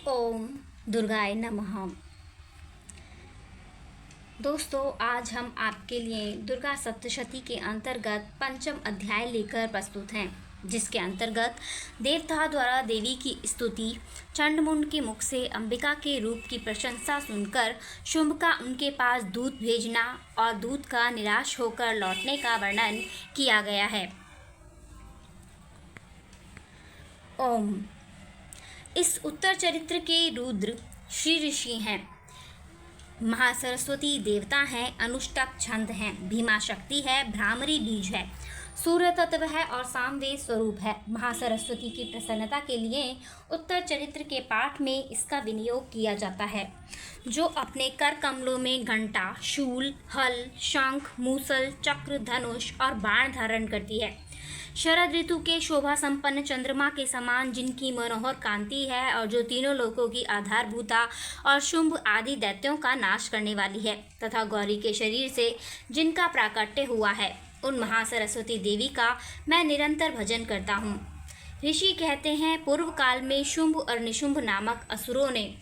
ओम दुर्गाय नमः। दोस्तों, आज हम आपके लिए दुर्गा सप्तशती के अंतर्गत पंचम अध्याय लेकर प्रस्तुत हैं, जिसके अंतर्गत देवता द्वारा देवी की स्तुति, चंडमुंड के मुख से अंबिका के रूप की प्रशंसा सुनकर शुंभ का उनके पास दूत भेजना और दूत का निराश होकर लौटने का वर्णन किया गया है। ओम। इस उत्तर चरित्र के रुद्र श्री ऋषि हैं, महासरस्वती देवता हैं, अनुष्टक छंद हैं, भीमा शक्ति है, भ्रामरी बीज है, सूर्य तत्व है और सामवेद स्वरूप है। महासरस्वती की प्रसन्नता के लिए उत्तर चरित्र के पाठ में इसका विनियोग किया जाता है, जो अपने कर कमलों में घंटा, शूल, हल, शंख, मूसल, चक्र, धनुष और बाण धारण करती है। शरद ऋतु के शोभा संपन्न चंद्रमा के समान जिनकी मनोहर कांति है और जो तीनों लोकों की आधारभूता और शुंभ आदि दैत्यों का नाश करने वाली है, तथा गौरी के शरीर से जिनका प्राकट्य हुआ है, उन महासरस्वती देवी का मैं निरंतर भजन करता हूँ। ऋषि कहते हैं, पूर्व काल में शुंभ और निशुंभ नामक असुरों ने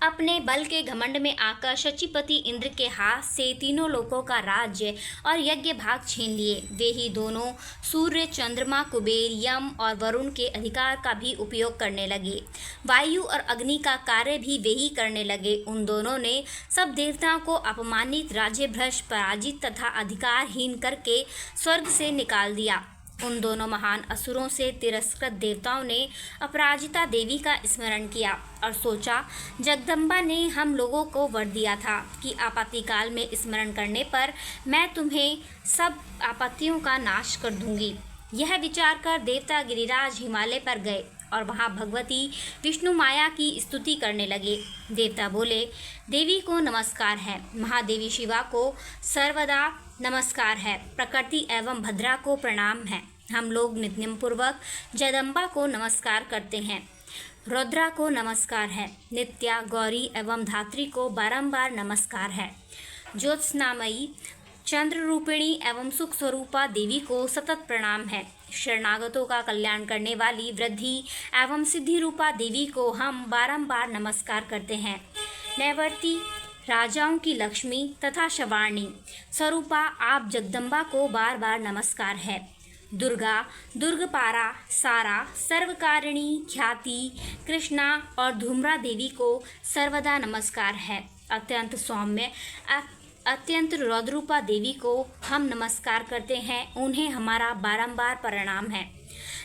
अपने बल के घमंड में आकर शचीपति इंद्र के हाथ से तीनों लोकों का राज्य और यज्ञ भाग छीन लिए। वे ही दोनों सूर्य, चंद्रमा, कुबेर, यम और वरुण के अधिकार का भी उपयोग करने लगे। वायु और अग्नि का कार्य भी वे ही करने लगे। उन दोनों ने सब देवताओं को अपमानित, राज्यभ्रष्ट, पराजित तथा अधिकारहीन करके स्वर्ग से निकाल दिया। उन दोनों महान असुरों से तिरस्कृत देवताओं ने अपराजिता देवी का स्मरण किया और सोचा, जगदम्बा ने हम लोगों को वर दिया था कि आपत्तिकाल में स्मरण करने पर मैं तुम्हें सब आपत्तियों का नाश कर दूंगी। यह विचार कर देवता गिरिराज हिमालय पर गए और वहाँ भगवती विष्णु माया की स्तुति करने लगे। देवता बोले, देवी को नमस्कार है, महादेवी शिवा को सर्वदा नमस्कार है, प्रकृति एवं भद्रा को प्रणाम है। हम लोग नित्यम पूर्वक जगदम्बा को नमस्कार करते हैं। रुद्रा को नमस्कार है, नित्या, गौरी एवं धात्री को बारंबार नमस्कार है। ज्योत्स्नामयी, चंद्र रूपिणी एवं सुख स्वरूपा देवी को सतत प्रणाम है। शरणागतों का कल्याण करने वाली वृद्धि एवं सिद्धि रूपा देवी को हम बारंबार नमस्कार करते हैं। नैवर्ती, राजाओं की लक्ष्मी तथा शवाणी स्वरूपा आप जगदम्बा को बार बार नमस्कार है। दुर्गा, दुर्गपारा, सारा, सर्वकारिणी, ख्याति, कृष्णा और धूम्रा देवी को सर्वदा नमस्कार है। अत्यंत सौम्य, अत्यंत रौद्रूपा देवी को हम नमस्कार करते हैं, उन्हें हमारा बारंबार प्रणाम है।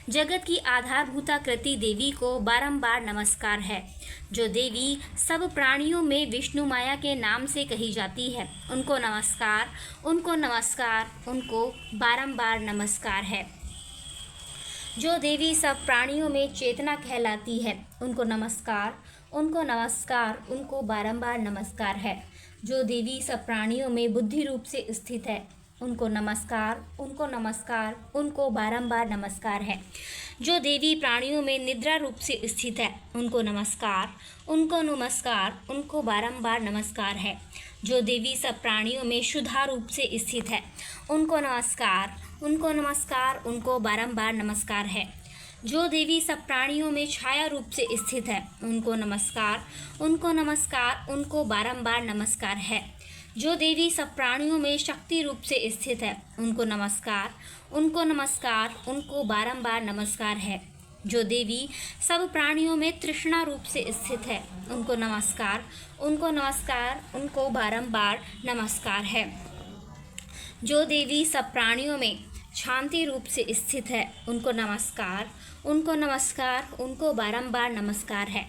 जगत की आधारभूता कृति देवी को बारंबार नमस्कार है। जो देवी सब प्राणियों में विष्णु माया के नाम से कही जाती है, उनको नमस्कार, उनको नमस्कार, उनको बारंबार नमस्कार है। जो देवी सब प्राणियों में चेतना कहलाती है, उनको नमस्कार, उनको नमस्कार, उनको बारंबार नमस्कार है। जो देवी सब प्राणियों में बुद्धि रूप से स्थित है, उनको नमस्कार, उनको नमस्कार, उनको बारंबार नमस्कार है। जो देवी प्राणियों में निद्रा रूप से स्थित है, उनको नमस्कार, उनको नमस्कार, उनको बारंबार नमस्कार है। जो देवी सब प्राणियों में शुद्धा रूप से स्थित है, उनको नमस्कार, उनको नमस्कार, उनको बारंबार नमस्कार है। जो देवी सब प्राणियों में छाया रूप से स्थित है, उनको नमस्कार, उनको नमस्कार, उनको बारंबार नमस्कार है। जो देवी सब प्राणियों में शक्ति रूप से स्थित है, उनको नमस्कार, उनको नमस्कार, उनको बारंबार नमस्कार है। जो देवी सब प्राणियों में तृष्णा रूप से स्थित है, उनको नमस्कार, उनको नमस्कार, उनको बारंबार नमस्कार है। जो देवी सब प्राणियों में शांति रूप से स्थित है, उनको नमस्कार, उनको नमस्कार, उनको बारंबार नमस्कार है।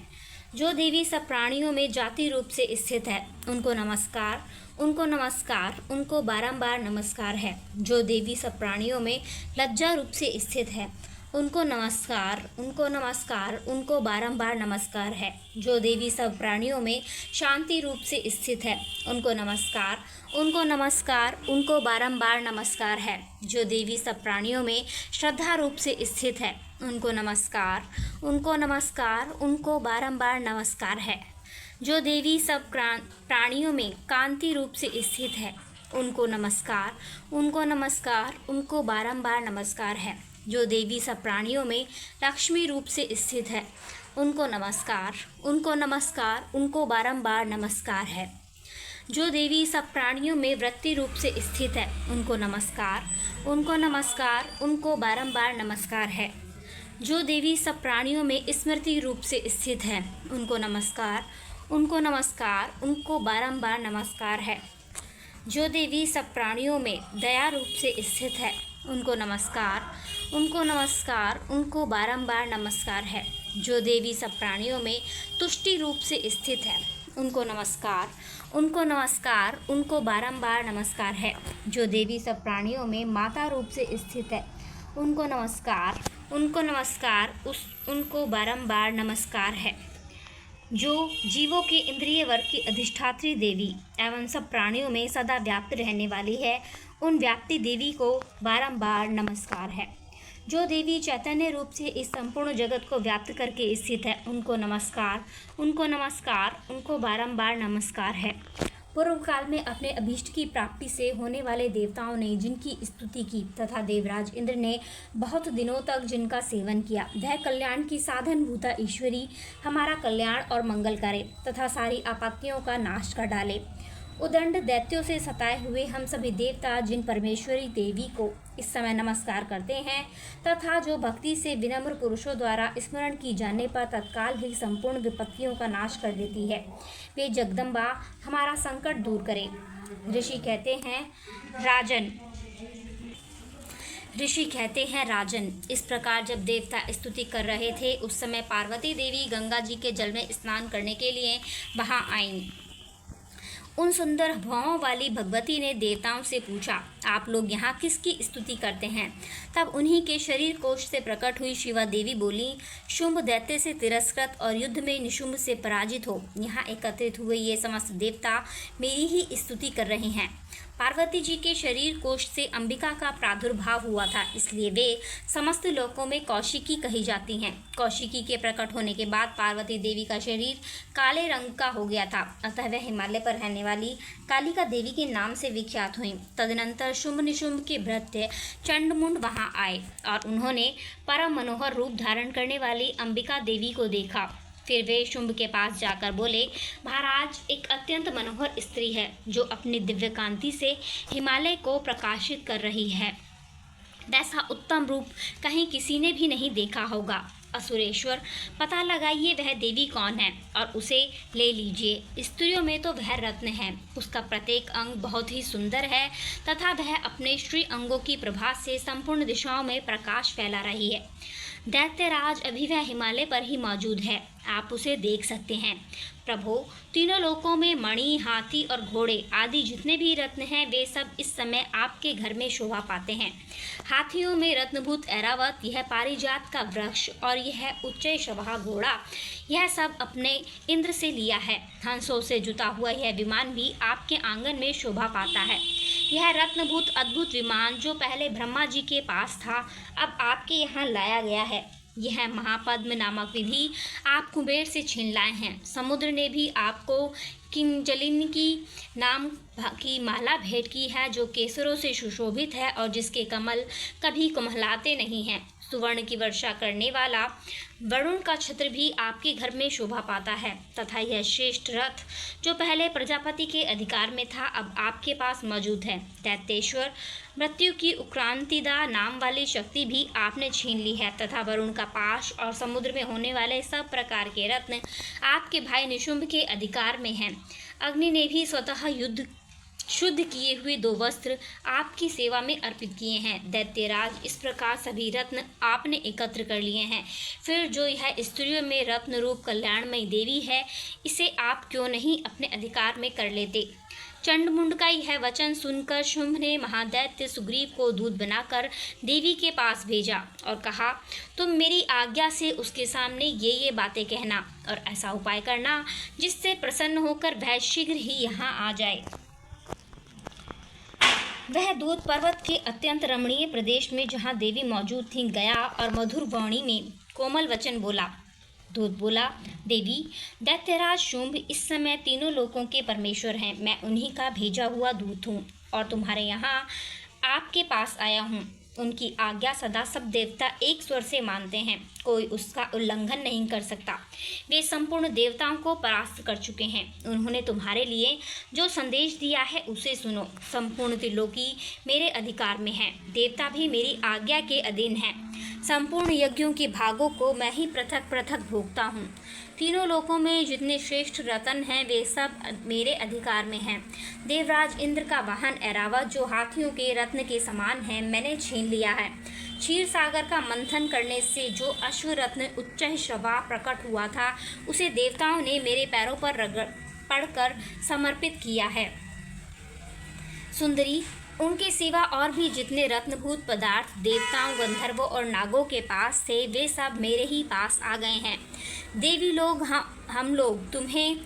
जो देवी सब प्राणियों में जाति रूप से स्थित है, उनको नमस्कार, उनको नमस्कार, उनको बारंबार नमस्कार है। जो देवी सब प्राणियों में लज्जा रूप से स्थित है, उनको नमस्कार, उनको नमस्कार, उनको बारंबार नमस्कार है। जो देवी सब प्राणियों में शांति रूप से स्थित है, उनको नमस्कार, उनको नमस्कार, उनको बारंबार नमस्कार है। जो देवी सब प्राणियों में श्रद्धा रूप से स्थित है, उनको नमस्कार, उनको नमस्कार, उनको बारंबार नमस्कार है। जो देवी सब प्राणियों में कांति रूप से स्थित है, उनको नमस्कार, उनको नमस्कार, उनको बारंबार नमस्कार है। जो देवी सब प्राणियों में लक्ष्मी रूप से स्थित है, उनको नमस्कार, उनको नमस्कार, उनको बारंबार नमस्कार है। जो देवी सब प्राणियों में वृत्ति रूप से स्थित है, उनको नमस्कार, उनको नमस्कार, उनको बारंबार नमस्कार है। जो देवी सब प्राणियों में स्मृति रूप से स्थित है, उनको नमस्कार, उनको नमस्कार, उनको बारंबार नमस्कार है। जो देवी सब प्राणियों में दया रूप से स्थित है, उनको नमस्कार, उनको नमस्कार, उनको बारंबार नमस्कार है। जो देवी सब प्राणियों में तुष्टि रूप से स्थित है, उनको नमस्कार, उनको नमस्कार, उनको बारंबार नमस्कार है। जो देवी सब प्राणियों में माता रूप से स्थित है, उनको नमस्कार, उनको नमस्कार, उनको बारंबार नमस्कार है। जो जीवों के इंद्रिय वर्ग की अधिष्ठात्री देवी एवं सब प्राणियों में सदा व्याप्त रहने वाली है, उन व्याप्ति देवी को बारंबार नमस्कार है। जो देवी चैतन्य रूप से इस संपूर्ण जगत को व्याप्त करके स्थित है, उनको नमस्कार, उनको नमस्कार, उनको बारंबार नमस्कार है। पूर्व काल में अपने अभीष्ट की प्राप्ति से होने वाले देवताओं ने जिनकी स्तुति की तथा देवराज इंद्र ने बहुत दिनों तक जिनका सेवन किया, वह कल्याण की साधन भूता ईश्वरी हमारा कल्याण और मंगल करे तथा सारी आपत्तियों का नाश कर डाले। उदंड दैत्यों से सताए हुए हम सभी देवता जिन परमेश्वरी देवी को इस समय नमस्कार करते हैं तथा जो भक्ति से विनम्र पुरुषों द्वारा स्मरण की जाने पर तत्काल ही संपूर्ण विपत्तियों का नाश कर देती है, वे जगदम्बा हमारा संकट दूर करे। ऋषि कहते हैं राजन, इस प्रकार जब देवता स्तुति कर रहे थे उस समय पार्वती देवी गंगा जी के जल में स्नान करने के लिए वहां आईं। उन सुंदर भौहों वाली भगवती ने देवताओं से पूछा, आप लोग यहाँ किसकी स्तुति करते हैं? तब उन्हीं के शरीर कोश से प्रकट हुई शिवा देवी बोली, शुंभ दैत्य से तिरस्कृत और युद्ध में निशुंभ से पराजित हो यहाँ एकत्रित हुए ये समस्त देवता मेरी ही स्तुति कर रहे हैं। पार्वती जी के शरीर कोश से अंबिका का प्रादुर्भाव हुआ था, इसलिए वे समस्त लोकों में कौशिकी कही जाती हैं। कौशिकी के प्रकट होने के बाद पार्वती देवी का शरीर काले रंग का हो गया था, अतः वह हिमालय पर रहने वाली कालिका देवी के नाम से विख्यात हुई। तदनंतर शुंभ निशुंभ के भृत्य चंडमुंड वहां आए और उन्होंने परम मनोहर रूप धारण करने वाली अंबिका देवी को देखा। फिर वे शुंभ के पास जाकर बोले, महाराज, एक अत्यंत मनोहर स्त्री है जो अपनी दिव्य कांति से हिमालय को प्रकाशित कर रही है। वैसा उत्तम रूप कहीं किसी ने भी नहीं देखा होगा। असुरेश्वर, पता लगाइए वह देवी कौन है और उसे ले लीजिए। स्त्रियों में तो वह रत्न है, उसका प्रत्येक अंग बहुत ही सुंदर है तथा वह अपने श्री अंगों की प्रभा से संपूर्ण दिशाओं में प्रकाश फैला रही है। दैत्यराज, अभी वह हिमालय पर ही मौजूद है, आप उसे देख सकते हैं। प्रभु, तीनों लोकों में मणि, हाथी और घोड़े आदि जितने भी रत्न हैं वे सब इस समय आपके घर में शोभा पाते हैं। हाथियों में रत्नभूत ऐरावत, यह पारिजात का वृक्ष और यह उच्च शोभा घोड़ा, यह सब अपने इंद्र से लिया है। हंसों से जुता हुआ यह विमान भी आपके आंगन में शोभा पाता है। यह रत्नभूत अद्भुत विमान जो पहले ब्रह्मा जी के पास था, अब आपके यहाँ लाया गया है। यह महापद्म नामक विधि आप कुबेर से छीन लाए हैं। समुद्र ने भी आपको किंजलिनी की नाम की माला भेंट की है जो केसरों से सुशोभित है और जिसके कमल कभी कुम्हलाते नहीं हैं। सुवर्ण की वर्षा करने वाला वरुण का छत्र भी आपके घर में शोभा पाता है तथा यह श्रेष्ठ रथ जो पहले प्रजापति के अधिकार में था अब आपके पास मौजूद है। दैत्येश्वर, मृत्यु की उक्रांतिदा नाम वाली शक्ति भी आपने छीन ली है तथा वरुण का पाश और समुद्र में होने वाले सब प्रकार के रत्न आपके भाई निशुंभ के अधिकार में हैं। अग्नि ने भी स्वतः शुद्ध किए हुए 2 वस्त्र आपकी सेवा में अर्पित किए हैं। दैत्यराज, इस प्रकार सभी रत्न आपने एकत्र कर लिए हैं। फिर जो यह स्त्रियों में रत्न रूप कल्याणमयी देवी है, इसे आप क्यों नहीं अपने अधिकार में कर लेते? चंडमुंड का यह वचन सुनकर शुंभ ने महादैत्य सुग्रीव को दूत बनाकर देवी के पास भेजा और कहा, तुम मेरी आज्ञा से उसके सामने ये बातें कहना और ऐसा उपाय करना जिससे प्रसन्न होकर वह शीघ्र ही यहाँ आ जाए। वह दूत पर्वत के अत्यंत रमणीय प्रदेश में जहाँ देवी मौजूद थी गया और मधुर वाणी में कोमल वचन बोला। दूत बोला, देवी, दैत्यराज शुंभ इस समय तीनों लोकों के परमेश्वर हैं। मैं उन्हीं का भेजा हुआ दूत हूँ और तुम्हारे यहाँ आपके पास आया हूँ। उनकी आज्ञा सदा सब देवता एक स्वर से मानते हैं, कोई उसका उल्लंघन नहीं कर सकता। वे संपूर्ण देवताओं को परास्त कर चुके हैं। उन्होंने तुम्हारे लिए जो संदेश दिया है उसे सुनो। संपूर्ण त्रिलोकी मेरे अधिकार में है, देवता भी मेरी आज्ञा के अधीन हैं। संपूर्ण यज्ञों के भागों को मैं ही पृथक पृथक भोगता हूँ। तीनों लोकों में जितने श्रेष्ठ रत्न हैं वे सब मेरे अधिकार में हैं। देवराज इंद्र का वाहन ऐरावत जो हाथियों के रत्न के समान है मैंने छीन लिया है। क्षीर सागर का मंथन करने से जो अश्व रत्न उच्च श्रवा प्रकट हुआ था उसे देवताओं ने मेरे पैरों पर रगड़ पड़कर समर्पित किया है। सुंदरी, उनके सिवा और भी जितने रत्नभूत पदार्थ देवताओं, गंधर्वों और नागों के पास थे वे सब मेरे ही पास आ गए हैं। देवी लोग हम लोग तुम्हें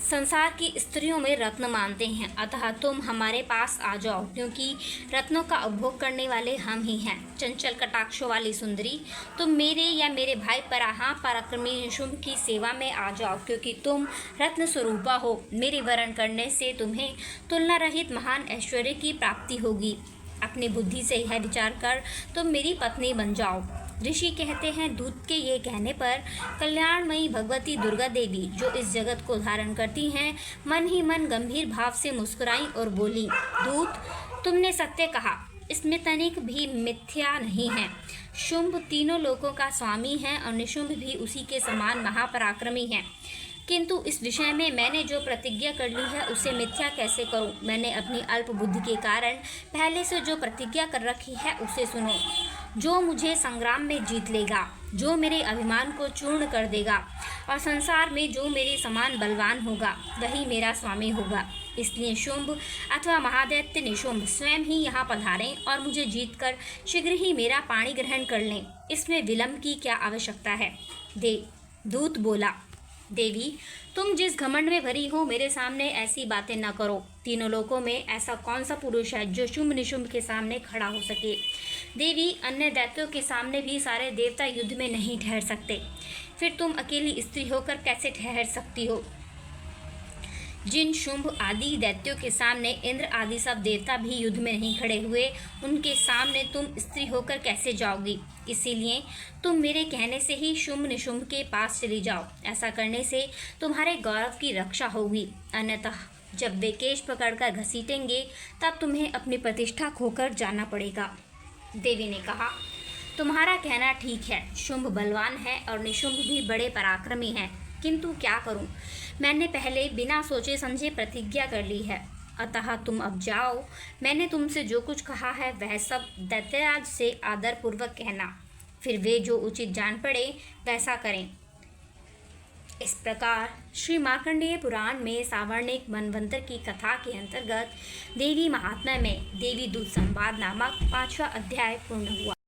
संसार की स्त्रियों में रत्न मानते हैं, अतः तुम हमारे पास आ जाओ, क्योंकि रत्नों का उपभोग करने वाले हम ही हैं। चंचल कटाक्षों वाली सुंदरी, तुम मेरे या मेरे भाई पराहा पराक्रमी निशुंभ की सेवा में आ जाओ, क्योंकि तुम रत्न स्वरूपा हो। मेरे वरण करने से तुम्हें तुलना रहित महान ऐश्वर्य की प्राप्ति होगी। अपनी बुद्धि से यह विचार कर तुम मेरी पत्नी बन जाओ। ऋषि कहते हैं, दूत के ये कहने पर कल्याणमयी भगवती दुर्गा देवी जो इस जगत को धारण करती हैं मन ही मन गंभीर भाव से मुस्कुराई और बोली, दूत, तुमने सत्य कहा, इसमें तनिक भी मिथ्या नहीं है। शुंभ तीनों लोकों का स्वामी है और निशुंभ भी उसी के समान महापराक्रमी है, किंतु इस विषय में मैंने जो प्रतिज्ञा कर ली है उसे मिथ्या कैसे करूं? मैंने अपनी अल्प बुद्धि के कारण पहले से जो प्रतिज्ञा कर रखी है उसे सुनो। जो मुझे संग्राम में जीत लेगा, जो मेरे अभिमान को चूर्ण कर देगा और संसार में जो मेरे समान बलवान होगा वही मेरा स्वामी होगा। इसलिए शुंभ अथवा महादैत्य निशुंभ स्वयं ही यहाँ पधारें और मुझे जीतकर शीघ्र ही मेरा पाणी ग्रहण कर लें। इसमें विलंब की क्या आवश्यकता है? दूत बोला, देवी, तुम जिस घमंड में भरी हो मेरे सामने ऐसी बातें न करो। तीनों लोकों में ऐसा कौन सा पुरुष है जो शुंभ निशुंभ के सामने खड़ा हो सके? देवी, अन्य दैत्यों के सामने भी सारे देवता युद्ध में नहीं ठहर सकते, फिर तुम अकेली स्त्री होकर कैसे ठहर सकती हो? जिन शुंभ आदि दैत्यों के सामने इंद्र आदि सब देवता भी युद्ध में नहीं खड़े हुए, उनके सामने तुम स्त्री होकर कैसे जाओगी? इसीलिए तुम मेरे कहने से ही शुंभ निशुंभ के पास चली जाओ। ऐसा करने से तुम्हारे गौरव की रक्षा होगी, अन्यथा जब वे केश पकड़कर घसीटेंगे तब तुम्हें अपनी प्रतिष्ठा खोकर जाना पड़ेगा। देवी ने कहा, तुम्हारा कहना ठीक है, शुंभ बलवान है और निशुंभ भी बड़े पराक्रमी हैं, किंतु क्या करूं? मैंने पहले बिना सोचे समझे प्रतिज्ञा कर ली है, अतः तुम अब जाओ। मैंने तुमसे जो कुछ कहा है वह सब दैत्यराज से आदरपूर्वक कहना, फिर वे जो उचित जान पड़े वैसा करें। इस प्रकार श्री मार्कंडेय पुराण में सावर्णिक मनवंतर की कथा के अंतर्गत देवी महात्म्य में देवी दूत संवाद नामक 5वां अध्याय पूर्ण हुआ।